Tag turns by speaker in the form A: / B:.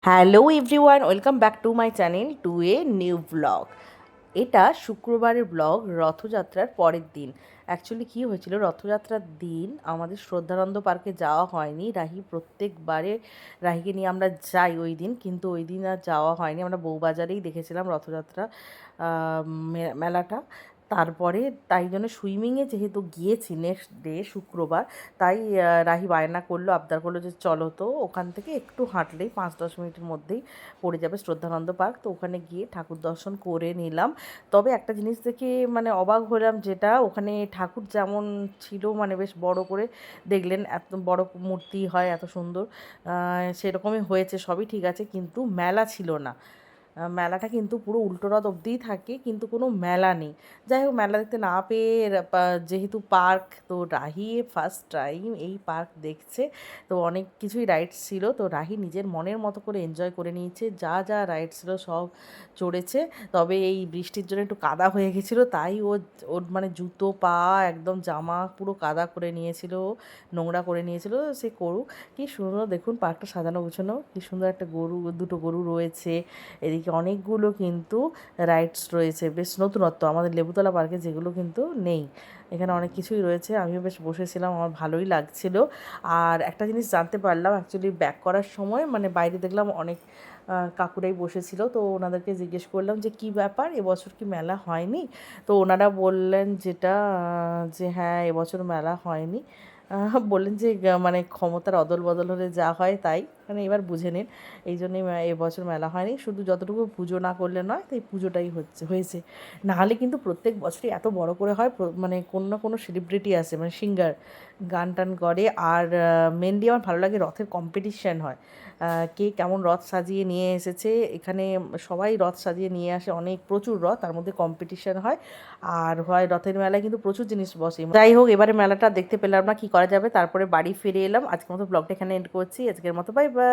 A: Hello everyone, welcome back to my channel to a new blog. এটা শুক্রবারের blog, রথযাত্রার পরের দিন। অ্যাকচুয়ালি কী হয়েছিল, রথযাত্রার দিন আমাদের শ্রদ্ধানন্দ পার্কে যাওয়া হয়নি। প্রত্যেকবারে রাহিকে নিয়ে আমরা যাই ওই দিন, কিন্তু ওই দিন আর যাওয়া হয়নি। আমরা বউবাজারেই দেখেছিলাম রথযাত্রা মেলাটা। তারপরে তাই জন্য সুইমিংয়ে যেহেতু গিয়েছি নেক্সট ডে শুক্রবার, তাই রাহি বায়না করলো, আবদার করলো যে চলো, তো ওখান থেকে একটু হাঁটলেই 5-10 মিনিটের মধ্যেই পড়ে যাবে শ্রদ্ধানন্দ পার্ক। তো ওখানে গিয়ে ঠাকুর দর্শন করে নিলাম। তবে একটা জিনিস দেখে মানে অবাক হলাম, যেটা ওখানে ঠাকুর যেমন ছিল, মানে বেশ বড় করে দেখলেন, এত বড় মূর্তি হয়, এত সুন্দর, সেরকমই হয়েছে, সবই ঠিক আছে, কিন্তু মেলা ছিল না। মেলাটা কিন্তু পুরো উল্টো রথ অবধিই থাকে, কিন্তু কোনো মেলা নেই। যাই হোক, মেলা দেখতে না পেয়ে যেহেতু পার্ক, তো রাহি ফার্স্ট টাইম এই পার্ক দেখছে, তো অনেক কিছুই রাইডস ছিল, তো রাহি নিজের মনের মতো করে এনজয় করে নিয়েছে, যা যা রাইডস ছিল সব চড়েছে। তবে এই বৃষ্টির জন্য একটু কাদা হয়ে গেছিলো, তাই ওর মানে জুতো পা একদম জামা পুরো কাদা করে নিয়েছিল, নোংরা করে নিয়েছিল। সে করুক, কি সুন্দর দেখুন পার্কটা সাজানো গুছানো, কি সুন্দর একটা দুটো গরু রয়েছে, এদিকে অনেকগুলো কিন্তু রাইডস রয়েছে, বেশ নতুনত্ব আমাদের লেবুতলা পার্কে যেগুলো কিন্তু নেই। এখানে অনেক কিছুই রয়েছে, আমিও বেশ বসেছিলাম, আমার ভালোই লাগছিল। আর একটা জিনিস জানতে পারলাম, অ্যাকচুয়ালি ব্যাক করার সময় মানে বাইরে দেখলাম অনেক কাকুরাই বসেছিল, তো ওনাদেরকে জিজ্ঞেস করলাম যে কী ব্যাপার, এবছর কি মেলা হয়নি? তো ওনারা বললেন যেটা যে হ্যাঁ, এবছর মেলা হয়নি। বললেন যে মানে ক্ষমতার অদল বদল হলে যা হয় তাই, মানে এবার বুঝে নিন, এই জন্যই এবছর মেলা হয়নি, শুধু যতটুকু পুজো না করলে নয়, তাই পুজোটাই হয়েছে। নাহলে কিন্তু প্রত্যেক বছরই এত বড় করে হয়, মানে কোনো না কোনো সেলিব্রিটি আসে, মানে সিঙ্গার গান টান করে। আর মেনলি আমার ভালো লাগে রথের কম্পিটিশান হয়, কে কেমন রথ সাজিয়ে নিয়ে এসেছে। এখানে সবাই রথ সাজিয়ে নিয়ে আসে, অনেক প্রচুর রথ, তার মধ্যে কম্পিটিশান হয়। আর হয় রথের মেলায় কিন্তু প্রচুর জিনিস বসে। যাই হোক, এবারে মেলাটা দেখতে পেলাম না, কি করা যাবে, তারপরে বাড়ি ফিরে এলাম। আজকের মতো ব্লগটা এখানে এন্ড করছি, আজকের মতো বাই বাই।